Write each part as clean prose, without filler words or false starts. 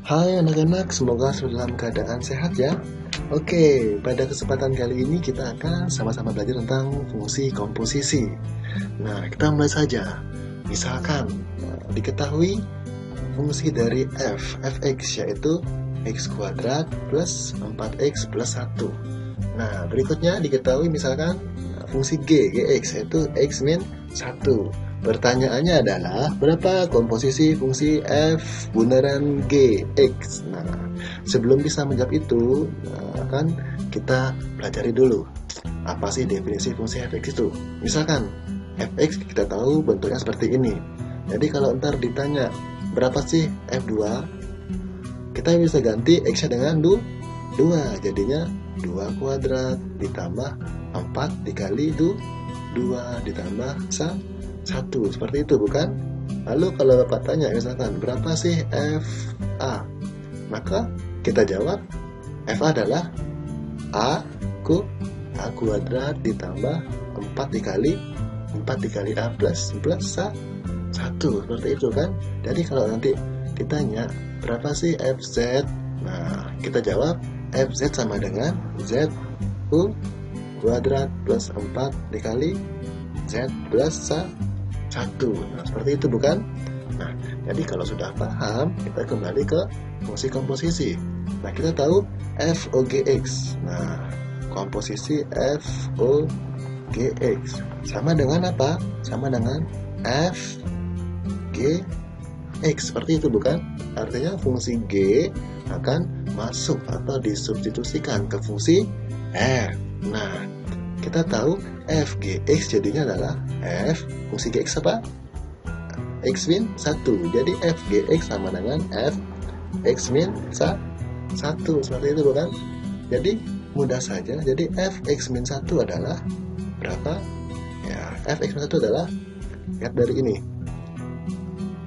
Hai anak-anak, semoga selalu dalam keadaan sehat ya. Oke, pada kesempatan kali ini kita akan sama-sama belajar tentang fungsi komposisi. Nah, kita mulai saja. Misalkan, diketahui fungsi dari fx yaitu x kuadrat plus 4x plus 1. Nah, berikutnya diketahui misalkan fungsi gx yaitu x min 1. Pertanyaannya adalah berapa komposisi fungsi f bundaran gx. Nah, sebelum bisa menjawab itu, kan kita pelajari dulu apa sih definisi fungsi fx itu. Misalkan fx kita tahu bentuknya seperti ini. Jadi kalau ntar ditanya berapa sih f2, kita bisa ganti x-nya dengan 2. Jadinya 2 kuadrat ditambah 4 dikali 2 ditambah 1, seperti itu bukan? Lalu kalau Bapak tanya misalkan berapa sih FA, maka kita jawab FA adalah A kuadrat ditambah 4 dikali A plus 1, seperti itu kan? Jadi kalau nanti ditanya berapa sih FZ, nah kita jawab FZ sama dengan ZU kuadrat plus 4 dikali Z plus 1. Nah, seperti itu bukan? Nah, jadi kalau sudah paham, kita kembali ke fungsi komposisi. Nah, kita tahu FOGX. Nah, komposisi FOGX sama dengan apa? Sama dengan FGX. Seperti itu bukan? Artinya fungsi G akan masuk atau disubstitusikan ke fungsi F. Nah, kita tahu fgx jadinya adalah f fungsi gx apa? X min 1. Jadi fgx sama dengan f x min 1. Seperti itu bukan? Jadi mudah saja. Jadi fx min 1 adalah berapa? Ya, fx min 1 adalah, lihat dari ini.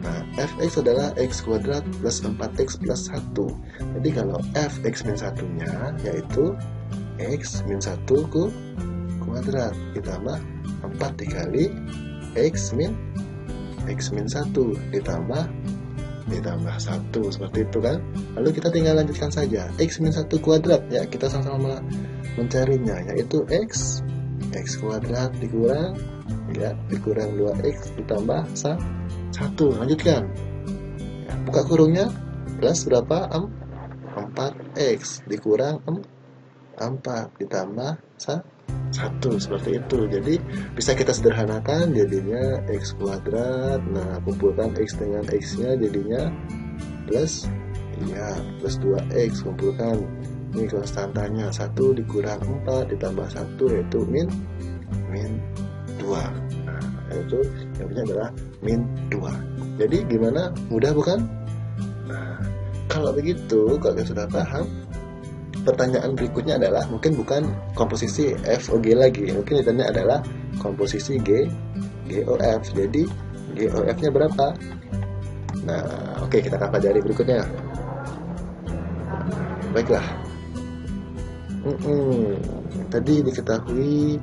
Nah, fx adalah x kuadrat plus 4x plus 1. Jadi kalau fx min 1-nya yaitu x min 1 kuadrat ditambah 4 dikali x min 1 ditambah 1, seperti itu kan. Lalu kita tinggal lanjutkan saja x min 1 kuadrat ya, kita sama-sama mencarinya yaitu x kuadrat dikurang 2x ditambah 1. Lanjutkan ya, buka kurungnya plus berapa? 4x dikurang 4 ditambah 1, seperti itu. Jadi bisa kita sederhanakan jadinya x kuadrat. Nah, kumpulkan x dengan x-nya jadinya plus 2x, kumpulkan ini konstantanya 1 dikurang 4 ditambah 1 yaitu min 2. Nah, itu yang punya adalah min 2. Jadi gimana? Mudah bukan? Nah, kalau begitu, kalau kita sudah paham, pertanyaan berikutnya adalah mungkin bukan komposisi FOG lagi, mungkin ditanya adalah komposisi GOF. Jadi GOF-nya berapa? Nah, oke, kita akan pelajari berikutnya. Baiklah. Tadi diketahui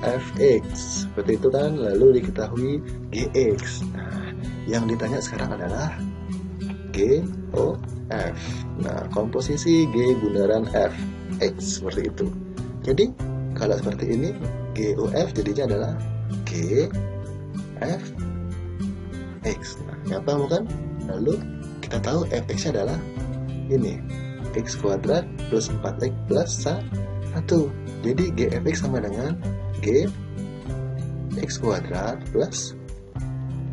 Fx, seperti itu kan, lalu diketahui Gx. Nah, yang ditanya sekarang adalah GOF. Nah, komposisi G bundaran F X seperti itu. Jadi kalau seperti ini GOF jadinya adalah G F X. Nah, nyata bukan? Lalu kita tahu Fx adalah ini x kuadrat plus 4x plus 1. Jadi GFX sama dengan G x kuadrat plus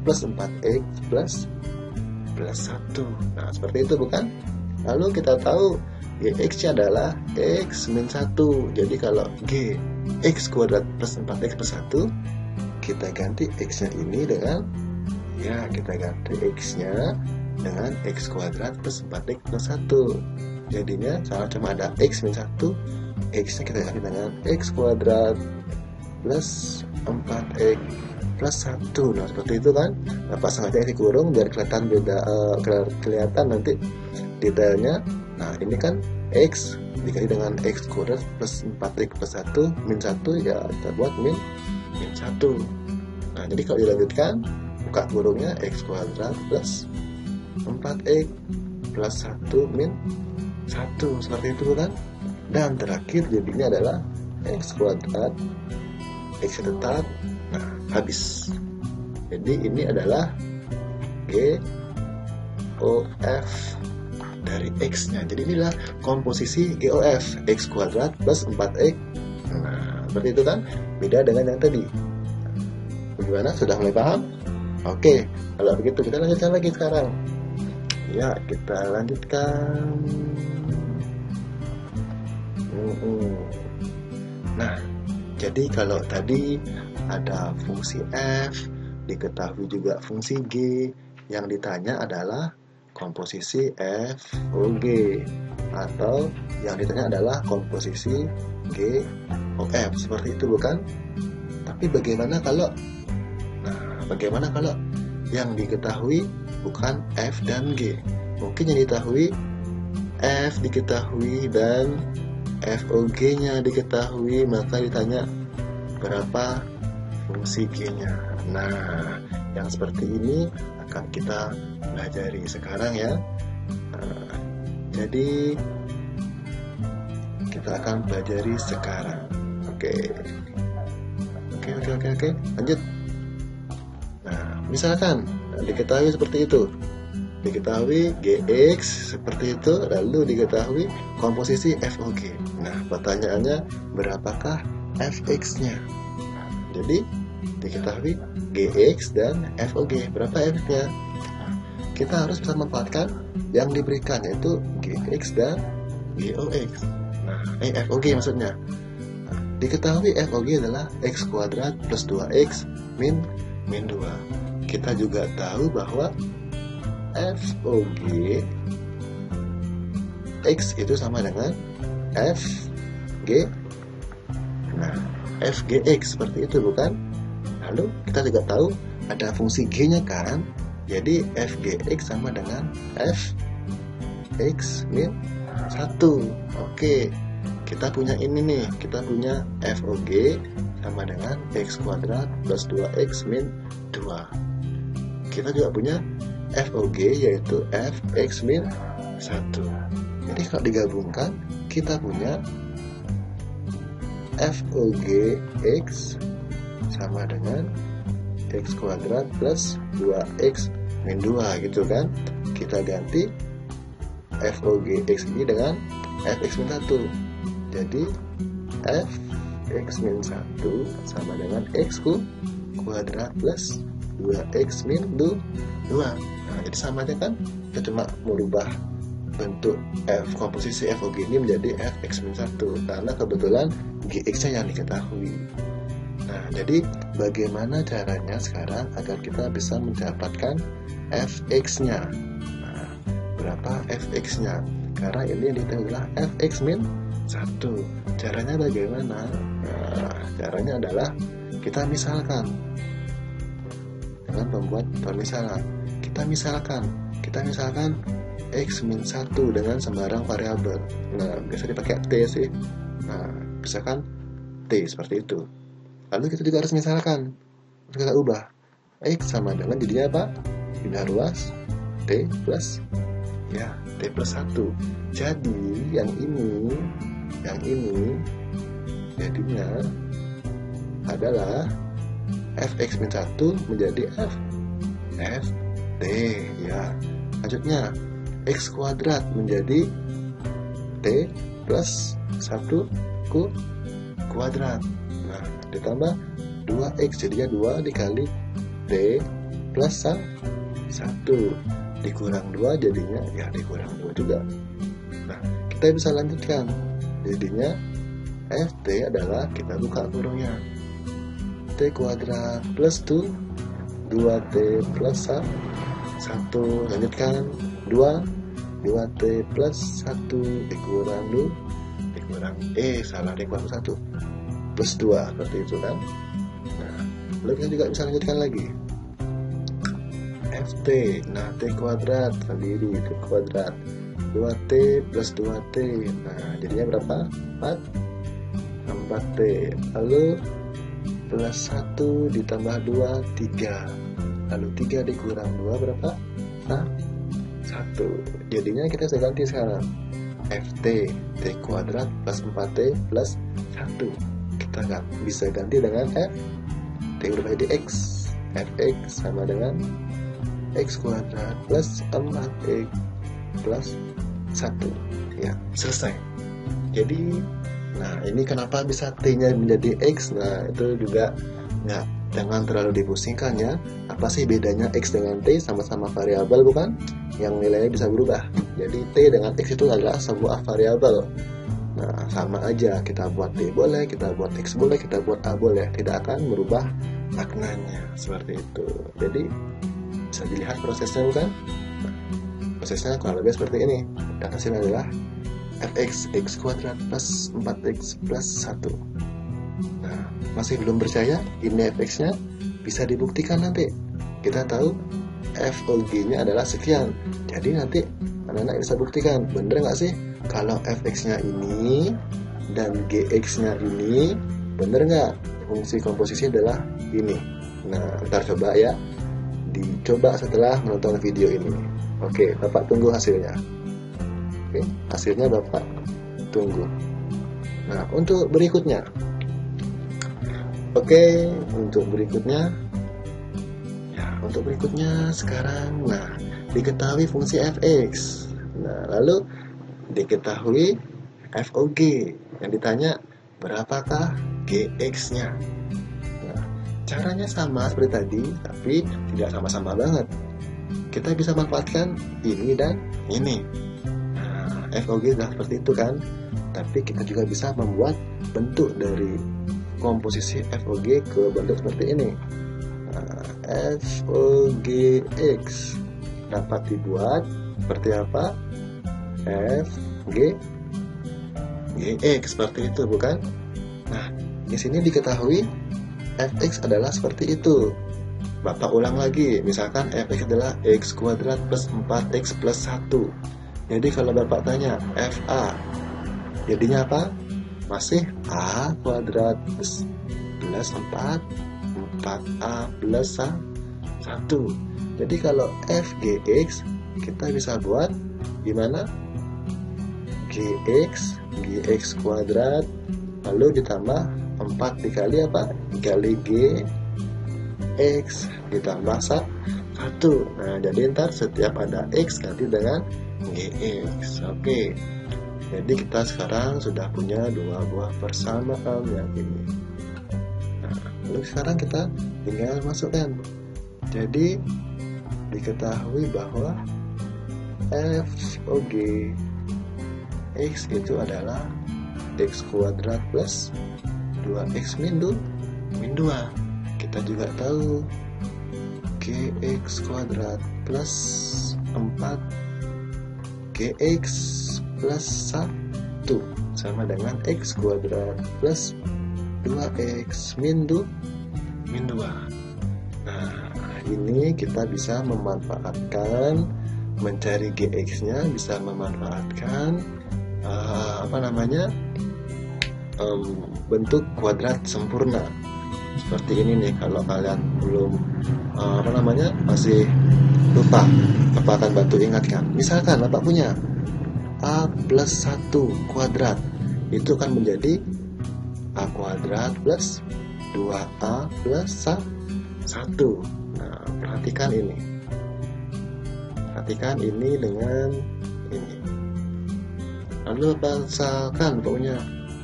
4x plus 1. Nah, seperti itu bukan? Lalu kita tahu Gx-nya adalah x min 1. Jadi kalau G x kuadrat plus 4x plus 1, kita ganti x-nya ini dengan, ya kita ganti x-nya dengan x kuadrat plus 4x plus 1. Jadinya salah cuma ada x min 1, x-nya kita ganti dengan x kuadrat plus 4x plus 1. Nah, seperti itu kan. Nah, pasang aja ini kurung biar kelihatan beda, kelihatan nanti detailnya. Nah, ini kan x dikali dengan x kuadrat plus 4x plus 1 min 1, ya kita buat min 1. Nah, jadi kalau dilanjutkan buka kurungnya x kuadrat plus 4x plus 1 min 1, seperti itu kan. Dan terakhir jadinya adalah X kuadrat, X tetap, nah habis. Jadi ini adalah GOF dari X-nya. Jadi inilah komposisi GOF, X kuadrat plus 4X. Nah, seperti itu kan, beda dengan yang tadi. Bagaimana? Sudah mulai paham? Oke, kalau begitu kita lanjutkan lagi sekarang. Ya, kita lanjutkan. Nah, jadi kalau tadi ada fungsi F, diketahui juga fungsi G, yang ditanya adalah komposisi FOG, atau yang ditanya adalah komposisi GOF, seperti itu bukan? Tapi bagaimana kalau yang diketahui bukan F dan G? Mungkin yang diketahui F diketahui dan FOG-nya diketahui, maka ditanya berapa fungsi G-nya. Nah, yang seperti ini akan kita pelajari sekarang ya. Jadi kita akan pelajari sekarang. Oke, lanjut. Nah, misalkan diketahui seperti itu, diketahui GX seperti itu, lalu diketahui komposisi FOG. Nah, pertanyaannya berapakah FX-nya? Jadi diketahui GX dan FOG, berapa F-nya? Nah, kita harus bisa memanfaatkan yang diberikan, yaitu GX dan GOX. Nah, FOG maksudnya. Nah, diketahui FOG adalah X kuadrat plus 2X min 2. Kita juga tahu bahwa FOG X itu sama dengan FG. Nah, FGX seperti itu bukan? Lalu kita juga tahu ada fungsi G-nya kan? Jadi FGX sama dengan Fx min 1. Oke, kita punya ini nih, kita punya FOG sama dengan X kuadrat plus 2X min 2. Kita juga punya FOG yaitu Fx min 1. Jadi kalau digabungkan kita punya FOG X sama dengan X kuadrat plus 2X min 2 gitu kan. Kita ganti FOG X ini dengan Fx min 1. Jadi Fx min 1 sama dengan X kuadrat plus 2X min 2. Nah, jadi sama aja kan? Kita cuma merubah bentuk komposisi FOG ini menjadi Fx min 1 karena kebetulan GX-nya yang diketahui. Nah, jadi bagaimana caranya sekarang agar kita bisa mendapatkan Fx-nya? Nah, berapa Fx-nya? Karena ini yang diketahui adalah Fx min 1. Caranya bagaimana? Nah, caranya adalah kita misalkan dengan membuat permisalan. Kita misalkan X min 1 dengan sembarang variabel. Nah, biasa dipakai T sih. Nah, misalkan T seperti itu. Lalu kita juga harus misalkan, kita ubah X sama dengan jadinya apa? Pindah ruas T plus T plus 1. Jadi yang ini jadinya adalah Fx min 1 menjadi Ft ya. Lanjutnya X kuadrat menjadi T plus 1 kuadrat. Nah, ditambah 2X jadinya 2 dikali T plus 1 dikurang 2 jadinya dikurang 2 juga. Nah, kita bisa lanjutkan. Jadinya Ft adalah, kita buka kurungnya, T kuadrat plus 2T plus 1. Lanjutkan 2T plus 1 dikurang dikurang 1 plus 2, seperti itu kan. Nah, lalu kita juga bisa lanjutkan lagi Ft. Nah, T kuadrat sendiri, T kuadrat 2T plus 2T. Nah, jadinya berapa? 4T. Lalu plus 1 ditambah 2, 3. Lalu 3 dikurang 2 berapa? 1. 1. Jadinya kita bisa ganti sekarang. Ft T kuadrat plus 4T plus 1. Kita bisa ganti dengan F T berubah jadi X. Fx sama dengan X kuadrat plus 4X plus 1. Ya, selesai. Jadi, nah ini kenapa bisa T-nya menjadi X? Nah, itu juga jangan terlalu dipusingkan ya. Apa sih bedanya X dengan T? Sama-sama variabel bukan? Yang nilainya bisa berubah. Jadi T dengan X itu adalah sebuah variabel. Nah, sama aja, kita buat T boleh, kita buat X boleh, kita buat A boleh, tidak akan merubah maknanya, seperti itu. Jadi bisa dilihat prosesnya bukan? Nah, prosesnya kurang lebih seperti ini. Dan hasilnya adalah fx x kuadrat plus 4x plus 1. Nah, masih belum percaya ini fx-nya? Bisa dibuktikan nanti. Kita tahu FOG-nya adalah sekian. Jadi nanti anak-anak bisa buktikan, bener nggak sih kalau fx-nya ini dan gx-nya ini, bener nggak fungsi komposisi adalah ini. Nah, ntar coba ya, dicoba setelah menonton video ini. Oke, Bapak tunggu hasilnya. Oke, hasilnya Bapak tunggu. Nah, untuk berikutnya, untuk berikutnya sekarang, nah, diketahui fungsi fx. Nah, lalu diketahui FOG. Yang ditanya berapakah gx-nya. Nah, caranya sama seperti tadi, tapi tidak sama-sama banget. Kita bisa manfaatkan ini dan ini. Nah, FOG sudah seperti itu kan. Tapi kita juga bisa membuat bentuk dari komposisi FOG ke bentuk seperti ini. Nah, FOGX dapat dibuat seperti apa? GX seperti itu bukan? Nah, di sini diketahui fx adalah seperti itu. Bapak ulang lagi, misalkan fx adalah x kuadrat plus 4x plus 1. Jadi kalau Bapak tanya fa, jadinya apa? Masih a kuadrat plus 4, 4a plus 1. Jadi kalau fgx kita bisa buat gimana? Gx kuadrat lalu ditambah 4 dikali apa? Dikali gx ditambah 1. Nah, jadi ntar setiap ada x ganti dengan gx. Oke. Jadi kita sekarang sudah punya dua buah persamaan yang ini. Nah, lalu sekarang kita tinggal masukkan. Jadi diketahui bahwa FOG X itu adalah X kuadrat plus 2X min 2. Kita juga tahu GX kuadrat plus 4 GX plus 1 sama dengan X kuadrat plus 2X min 2. Nah, ini kita bisa memanfaatkan mencari GX-nya, bisa memanfaatkan bentuk kuadrat sempurna seperti ini nih. Kalau kalian belum masih lupa, Bapak akan bantu ingatkan. Misalkan Bapak punya a plus 1 kuadrat, itu kan menjadi a kuadrat plus 2a plus 1. Nah, perhatikan ini dengan ini. Lalu misalkan punya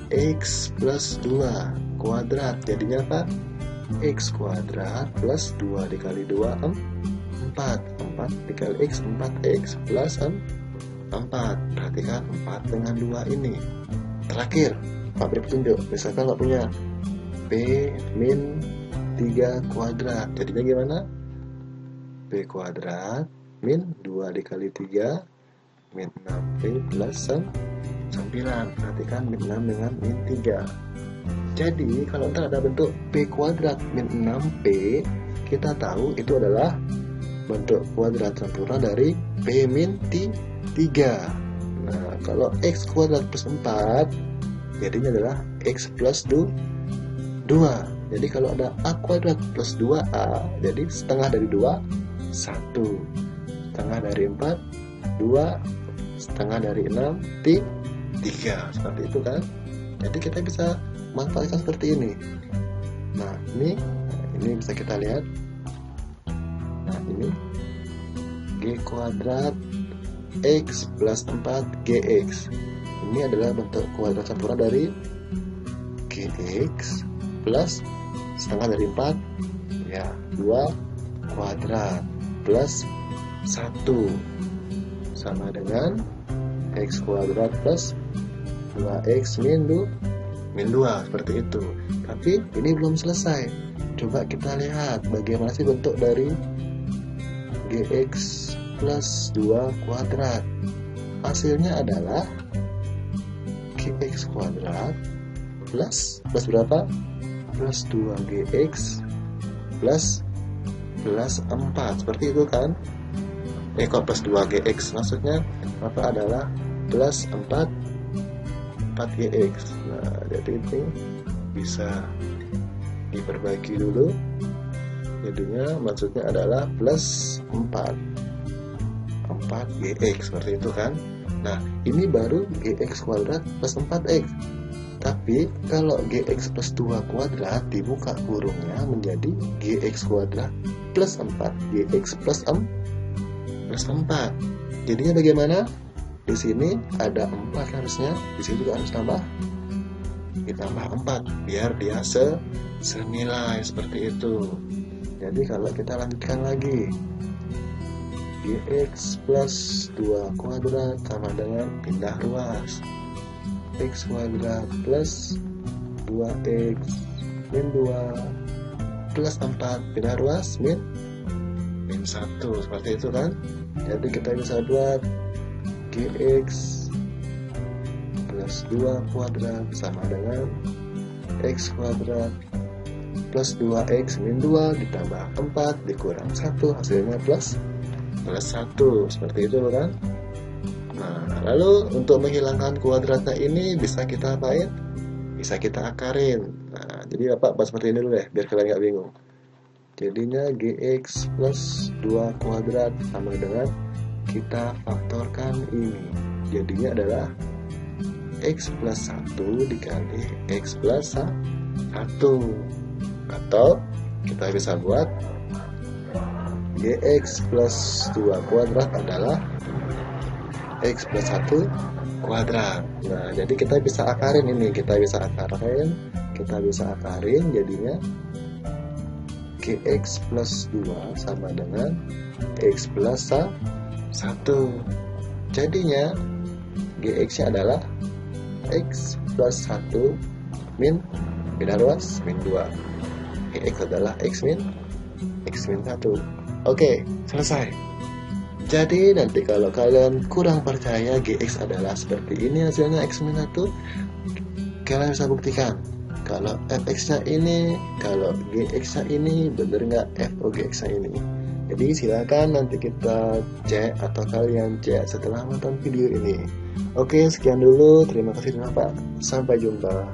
x plus 2 kuadrat, jadinya apa? X kuadrat plus 2 dikali 2 4 dikali x 4x plus 4. Perhatikan 4 dengan 2 ini. Terakhir, Pak beri petunjuk. Misalkan Pak punya p min 3 kuadrat, jadinya gimana? P kuadrat min 2 dikali 3 min 6p plus 9. Perhatikan min 6 dengan min 3. Jadi kalau ntar ada bentuk p kuadrat min 6p, kita tahu itu adalah bentuk kuadrat sempurna dari p min 3. Nah, kalau x kuadrat plus 4, jadinya adalah x plus 2. Jadi kalau ada a kuadrat plus 2a, jadi setengah dari 2 1, setengah dari 4 2 setengah dari 6 3, seperti itu kan. Jadi kita bisa manfaatkan seperti ini. Nah ini bisa kita lihat. Nah ini G kuadrat X plus 4GX. Ini adalah bentuk kuadrat campuran dari GX plus setengah dari 4 ya 2 kuadrat plus 1 sama dengan X kuadrat plus 2X min 2 seperti itu. Tapi ini belum selesai. Coba kita lihat bagaimana sih bentuk dari GX plus 2 kuadrat. Hasilnya adalah GX kuadrat plus berapa? Plus 2GX plus 4, seperti itu kan. Kok plus 2GX, maksudnya apa adalah plus 4GX. Nah jadi ini bisa diperbaiki dulu, jadinya maksudnya adalah plus 4GX, seperti itu kan. Nah ini baru GX kuadrat plus 4X. Tapi kalau GX plus 2 kuadrat dibuka kurungnya menjadi GX kuadrat plus 4 GX plus 4. Jadinya bagaimana? Di sini ada 4 harusnya, di sini juga harus ditambah 4 biar dia senilai, seperti itu. Jadi kalau kita lanjutkan lagi, GX plus 2 kuadrat sama dengan pindah ruas X kuadrat plus 2X min 2 plus 4 pindah ruas min 1, seperti itu kan. Jadi kita bisa buat GX plus 2 kuadrat sama dengan X kuadrat plus 2X min 2 ditambah 4 dikurang 1, hasilnya plus 1, seperti itu kan. Nah, lalu untuk menghilangkan kuadratnya ini bisa kita apain? Bisa kita akarin. Nah, jadi Bapak buat seperti ini dulu ya, biar kalian nggak bingung. Jadinya GX plus 2 kuadrat sama dengan kita faktorkan ini. Jadinya adalah X plus 1 dikali X plus 1. Atau kita bisa buat GX plus 2 kuadrat adalah X plus 1 kuadrat. Nah jadi kita bisa akarin ini, kita bisa akarin jadinya GX plus 2 sama dengan X plus 1. Jadinya GX nya adalah X plus 1 min pindah ruas min 2. GX adalah X min 1. Oke, selesai. Jadi nanti kalau kalian kurang percaya GX adalah seperti ini hasilnya X min 1, kalian bisa buktikan kalau Fx nya ini, kalau Gx nya ini bener nggak Fogx nya ini. Jadi silakan nanti kita cek atau kalian cek setelah nonton video ini. Oke, sekian dulu, terima kasih Bapak, sampai jumpa.